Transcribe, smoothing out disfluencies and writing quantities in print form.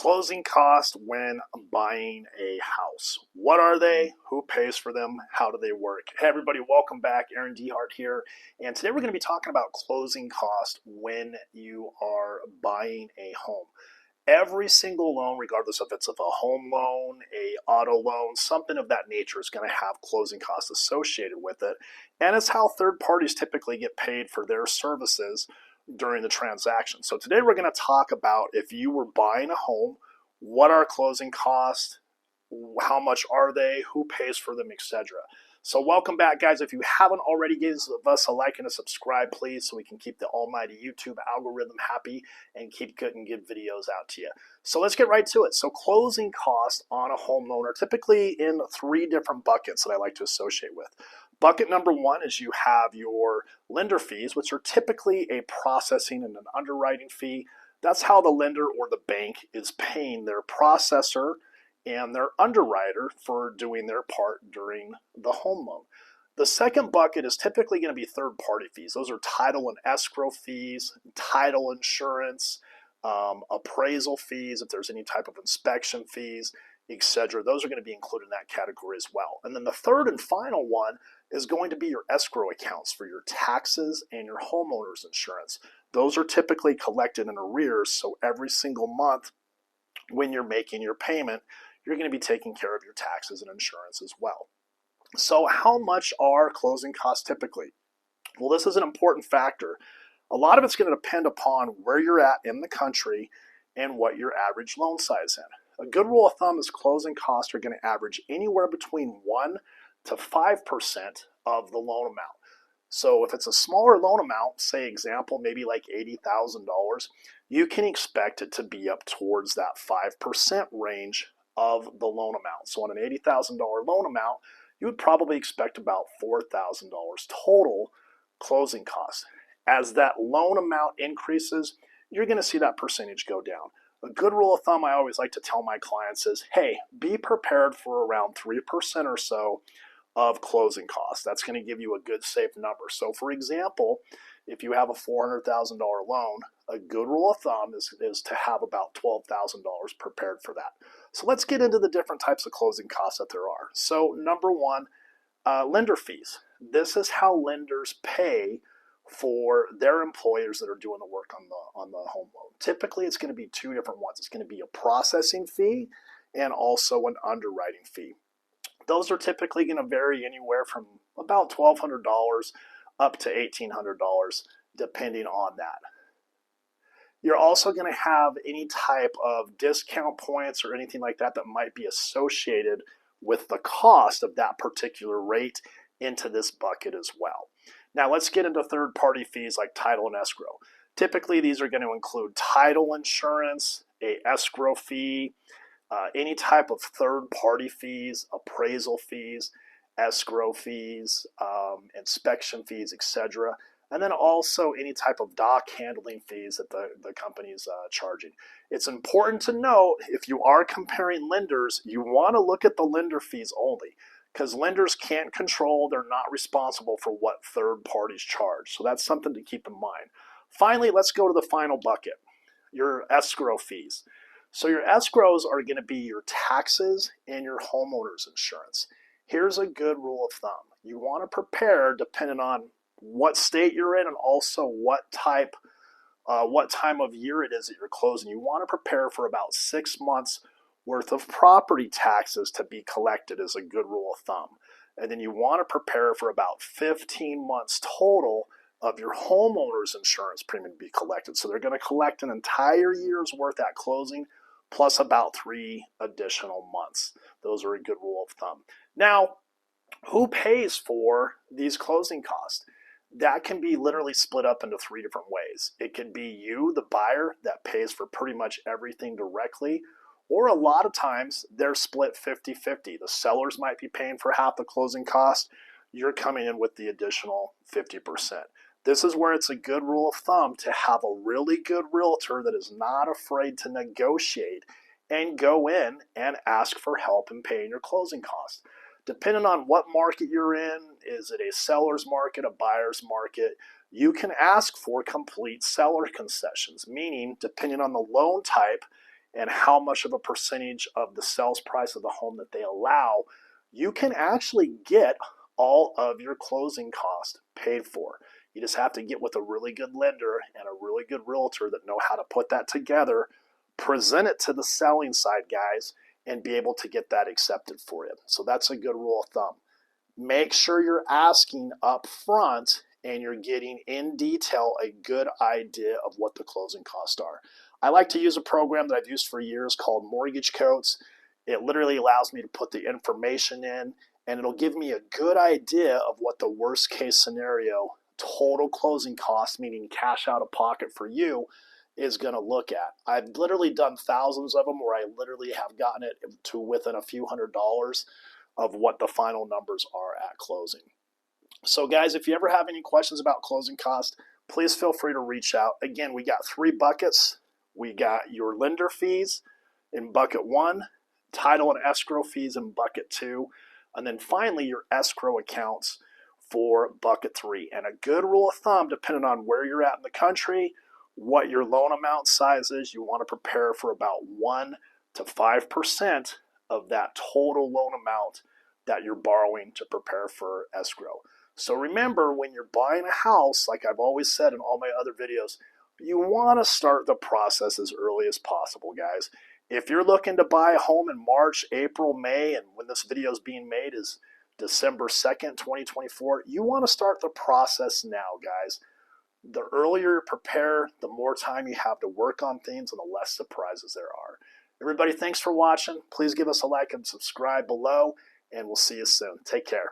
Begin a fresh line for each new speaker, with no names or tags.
Closing costs when buying a house. What are they? Who pays for them? How do they work? Hey everybody, welcome back. Aaron Dehart here. And today we're going to be talking about closing costs when you are buying a home. Every single loan, regardless if it's a home loan, a auto loan, something of that nature is going to have closing costs associated with it. And it's how third parties typically get paid for their services during the transaction. So today we're going to talk about if you were buying a home, what are closing costs, how much are they, who pays for them, etc. So welcome back, guys. If you haven't already, give us a like and a subscribe, please, so we can keep the almighty YouTube algorithm happy and keep good and good videos out to you. So let's get right to it. So closing costs on a home loan are typically in three different buckets that I like to associate with. Bucket number one is you have your lender fees, which are typically a processing and an underwriting fee. That's how the lender or the bank is paying their processor and their underwriter for doing their part during the home loan. The second bucket is typically going to be third-party fees. Those are title and escrow fees, title insurance, appraisal fees, if there's any type of inspection fees, etc. Those are going to be included in that category as well. And then the third and final one is going to be your escrow accounts for your taxes and your homeowner's insurance. Those are typically collected in arrears, so every single month when you're making your payment, you're going to be taking care of your taxes and insurance as well. So how much are closing costs typically? Well, this is an important factor. A lot of it's going to depend upon where you're at in the country and what your average loan size is. A good rule of thumb is closing costs are going to average anywhere between 1 to 5% of the loan amount. So if it's a smaller loan amount, say example, maybe like $80,000, you can expect it to be up towards that 5% range of the loan amount. So on an $80,000 loan amount, you would probably expect about $4,000 total closing costs. As that loan amount increases, you're going to see that percentage go down. A good rule of thumb I always like to tell my clients is, hey, be prepared for around 3% or so of closing costs. That's going to give you a good safe number. So for example, if you have a $400,000 loan, a good rule of thumb is to have about $12,000 prepared for that. So let's get into the different types of closing costs that there are. So number one, lender fees. This is how lenders pay for their employers that are doing the work on the home loan. Typically, it's going to be two different ones. It's going to be a processing fee and also an underwriting fee. Those are typically going to vary anywhere from about $1,200 up to $1,800, depending on that. You're also going to have any type of discount points or anything like that that might be associated with the cost of that particular rate into this bucket as well. Now let's get into third-party fees like title and escrow. Typically these are going to include title insurance, a escrow fee, any type of third-party fees, appraisal fees, escrow fees, inspection fees, etc. And then also any type of dock handling fees that the company is charging. It's important to note, if you are comparing lenders, you want to look at the lender fees only, because lenders can't control, they're not responsible for what third parties charge. So that's something to keep in mind. Finally, let's go to the final bucket, your escrow fees. So your escrows are going to be your taxes and your homeowner's insurance. Here's a good rule of thumb. You want to prepare depending on what state you're in and also what time of year it is that you're closing. You want to prepare for about 6 months worth of property taxes to be collected is a good rule of thumb. And then you want to prepare for about 15 months total of your homeowner's insurance premium to be collected. So they're going to collect an entire year's worth at closing plus about 3 additional months. Those are a good rule of thumb. Now, who pays for these closing costs? That can be literally split up into 3 different ways. It could be you, the buyer, that pays for pretty much everything directly, or a lot of times they're split 50-50. The sellers might be paying for half the closing cost. You're coming in with the additional 50%. This is where it's a good rule of thumb to have a really good realtor that is not afraid to negotiate and go in and ask for help in paying your closing costs. Depending on what market you're in, is it a seller's market, a buyer's market, you can ask for complete seller concessions, meaning depending on the loan type and how much of a percentage of the sales price of the home that they allow, you can actually get all of your closing costs paid for. You just have to get with a really good lender and a really good realtor that know how to put that together, present it to the selling side guys, and be able to get that accepted for you. So that's a good rule of thumb. Make sure you're asking up front and you're getting in detail a good idea of what the closing costs are. I like to use a program that I've used for years called Mortgage Codes. It literally allows me to put the information in, and it'll give me a good idea of what the worst case scenario total closing cost, meaning cash out of pocket for you, is going to look at. I've literally done thousands of them where I literally have gotten it to within a few $100s of what the final numbers are at closing. So guys, if you ever have any questions about closing costs, please feel free to reach out. Again, we got 3 buckets. We got your lender fees in bucket 1, title and escrow fees in bucket 2, and then finally your escrow accounts for bucket 3. And a good rule of thumb, depending on where you're at in the country, what your loan amount size is, you want to prepare for about 1 to 5% of that total loan amount that you're borrowing to prepare for escrow. So remember, when you're buying a house, like I've always said in all my other videos, you want to start the process as early as possible, guys. If you're looking to buy a home in March, April, May, and when this video is being made is December 2nd, 2024, you want to start the process now, guys. The earlier you prepare, the more time you have to work on things and the less surprises there are. Everybody, thanks for watching. Please give us a like and subscribe below, and we'll see you soon. Take care.